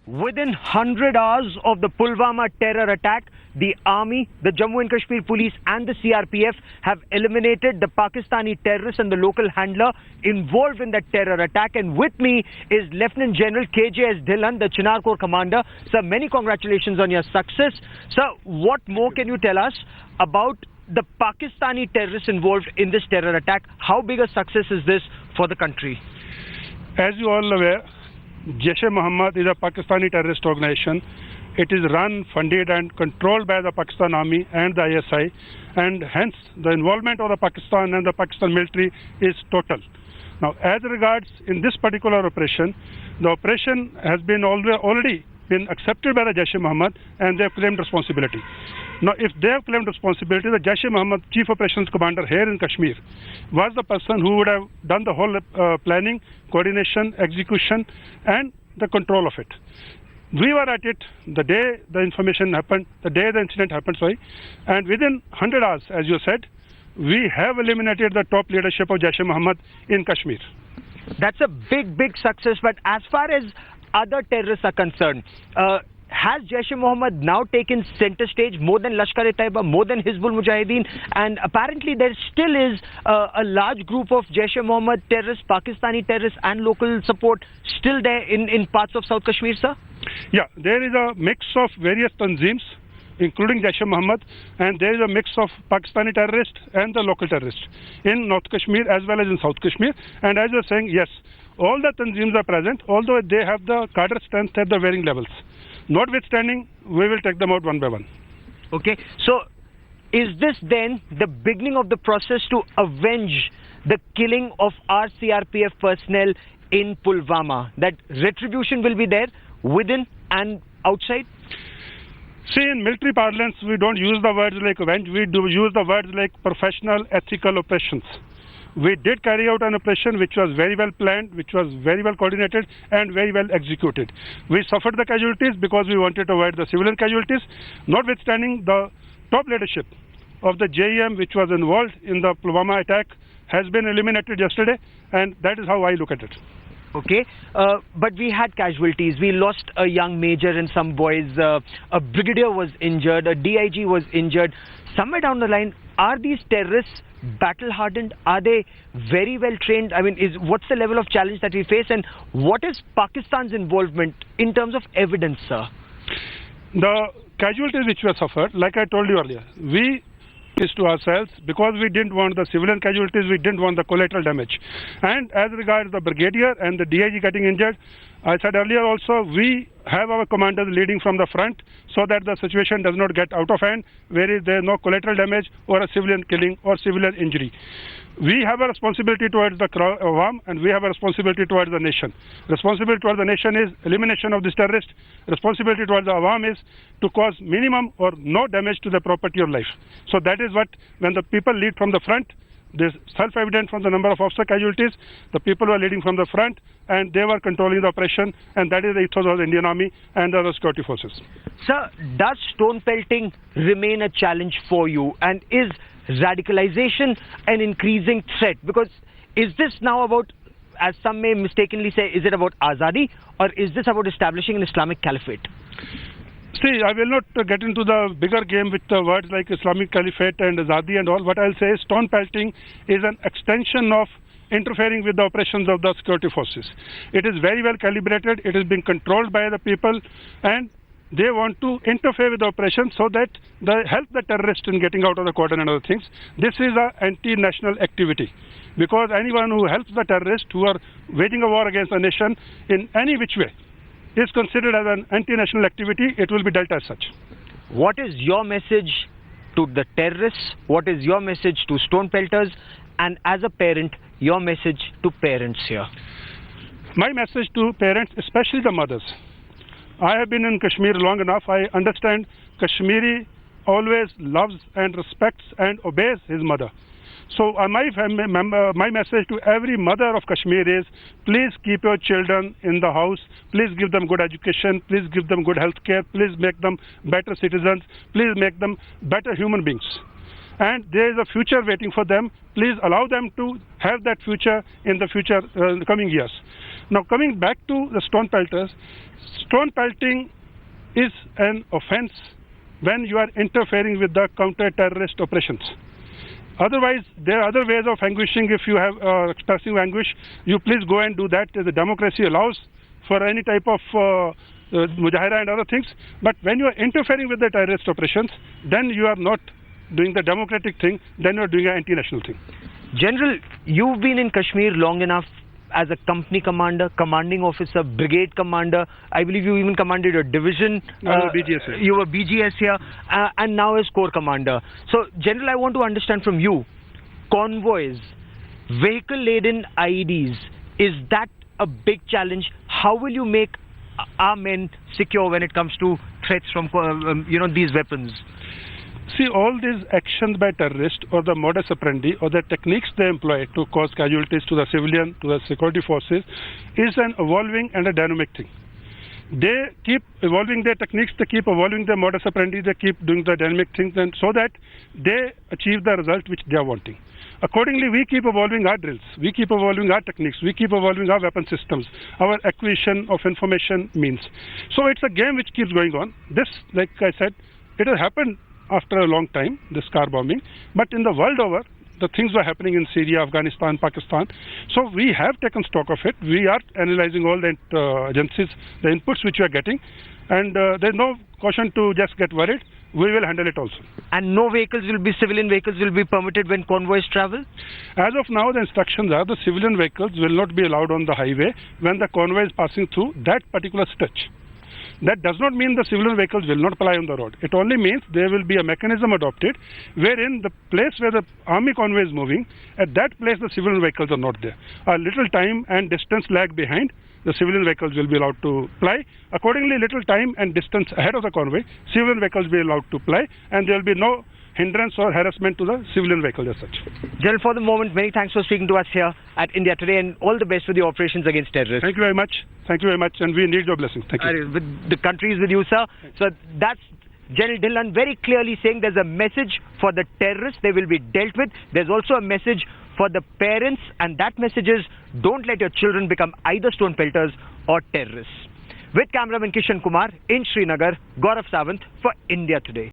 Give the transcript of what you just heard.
Within 100 hours of the Pulwama terror attack, the army, the Jammu and Kashmir police and the CRPF have eliminated the Pakistani terrorist and the local handler involved in that terror attack. And with me is Lt Gen KJS Dhillon, the Chinar Corps commander. Sir, many congratulations on your success. Sir, what more can you tell us about the Pakistani terrorists involved in this terror attack? How big a success is this for the country? As you all aware, Jaish is a Pakistani terrorist organization. It is run, funded and controlled by the Pakistan Army and the ISI, and hence the involvement of the Pakistan and the Pakistan military is total. Now, as regards in this particular operation, the operation has been already been accepted by the Jaish and they have claimed responsibility. Now, if they have claimed responsibility, the Jaish Chief Operations Commander here in Kashmir was the person who would have done the whole planning, coordination, execution and the control of it. We were at it the day the information happened, the day the incident happened, and within 100 hours, as you said, we have eliminated the top leadership of Jaish in Kashmir. That's a big success, but as far as other terrorists are concerned, has Jaish now taken center stage more than Lashkar-e-Taiba, more than Hizbul Mujahideen? And apparently there still is a large group of Jaish terrorists, Pakistani terrorists and local support still there in parts of South Kashmir, sir? Yeah, there is a mix of various tanzeems, including Jaish and there is a mix of Pakistani terrorists and the local terrorists in North Kashmir as well as in South Kashmir. And as you are saying, yes, all the tanzeems are present, although they have the cadre strength at the varying levels. Notwithstanding, we will take them out one by one. Okay, so is this then the beginning of the process to avenge the killing of our CRPF personnel in Pulwama? That retribution will be there within and outside? See, in military parlance, we don't use the words like avenge, we do use the words like professional, ethical operations. We did carry out an operation which was very well planned, which was very well coordinated and very well executed. We suffered the casualties because we wanted to avoid the civilian casualties. Notwithstanding, the top leadership of the JEM which was involved in the Pulwama attack has been eliminated yesterday, and that is how I look at it. Okay, but we had casualties. We lost a young major and some boys. A brigadier was injured, a DIG was injured. Somewhere down the line, are these terrorists battle hardened? Are they very well trained? I mean, what's the level of challenge that we face, and what is Pakistan's involvement in terms of evidence, sir? The casualties which were suffered, like I told you earlier, we is to ourselves because we didn't want the civilian casualties, we didn't want the collateral damage. And as regards the brigadier and the DIG getting injured, I said earlier also, we have our commanders leading from the front so that the situation does not get out of hand, where there is no collateral damage or a civilian killing or civilian injury. We have a responsibility towards the Awam and we have a responsibility towards the nation. Responsibility towards the nation is elimination of this terrorist. Responsibility towards the Awam is to cause minimum or no damage to the property or life. So that is what, when the people lead from the front, this self-evident from the number of officer casualties, the people were leading from the front and they were controlling the operation, and that is the ethos of the Indian Army and the other security forces. Sir, does stone pelting remain a challenge for you, and is radicalization an increasing threat? Because is this now about, as some may mistakenly say, is it about Azadi or is this about establishing an Islamic caliphate? See, I will not get into the bigger game with the words like Islamic Caliphate and Azadi and all. What I'll say is stone pelting is an extension of interfering with the operations of the security forces. It is very well calibrated, it is being controlled by the people, and they want to interfere with the operation so that they help the terrorists in getting out of the cordon and other things. This is an anti-national activity, because anyone who helps the terrorists who are waging a war against the nation in any which way is considered as an anti-national activity. It will be dealt as such. What is your message to the terrorists? What is your message to stone pelters? And as a parent, your message to parents here? My message to parents, especially the mothers. I have been in Kashmir long enough. I understand Kashmiri always loves and respects and obeys his mother. So my message to every mother of Kashmir is, please keep your children in the house, please give them good education, please give them good health care, please make them better citizens, please make them better human beings. and there is a future waiting for them. Please allow them to have that future in the future in the coming years. Now coming back to the stone pelters, stone pelting is an offense when you are interfering with the counter-terrorist operations. Otherwise, there are other ways of anguishing. If you have expressing anguish, you please go and do that. The democracy allows for any type of mujahara and other things. But when you are interfering with the terrorist operations, then you are not doing the democratic thing, then you are doing an anti-national thing. General, you've been in Kashmir long enough as a company commander, commanding officer, brigade commander. I believe you even commanded a division. BGS here. You were BGS here, and now as corps commander. So, General, I want to understand from you, convoys, vehicle-laden IEDs, is that a big challenge? How will you make our men secure when it comes to threats from these weapons? See, all these actions by terrorists or the modus operandi or the techniques they employ to cause casualties to the civilian, to the security forces, is an evolving and a dynamic thing. They keep evolving their techniques, they keep evolving their modus operandi, they keep doing the dynamic things, and so that they achieve the result which they are wanting. Accordingly, we keep evolving our drills, we keep evolving our techniques, we keep evolving our weapon systems, our acquisition of information means. So it's a game which keeps going on. This, like I said, it has happened after a long time, this car bombing, but in the world over, the things were happening in Syria, Afghanistan, Pakistan. So we have taken stock of it. We are analyzing all the agencies, the inputs which we are getting, and there's no caution to just get worried. We will handle it also. And no vehicles will be, civilian vehicles will be permitted when convoys travel? As of now, the instructions are the civilian vehicles will not be allowed on the highway when the convoy is passing through that particular stretch. That does not mean the civilian vehicles will not ply on the road. It only means there will be a mechanism adopted wherein the place where the army convoy is moving, at that place the civilian vehicles are not there. A little time and distance lag behind, the civilian vehicles will be allowed to ply. Accordingly, little time and distance ahead of the convoy, civilian vehicles will be allowed to ply, and there will be no hindrance or harassment to the civilian vehicles as such. General, for the moment, many thanks for speaking to us here at India Today, and all the best with the operations against terrorists. Thank you very much. Thank you very much, and we need your blessings. Thank you. The country is with you, sir. So that's General Dhillon very clearly saying there's a message for the terrorists. They will be dealt with. There's also a message for the parents, and that message is don't let your children become either stone pelters or terrorists. With cameraman Kishan Kumar in Srinagar, Gaurav Sawant for India Today.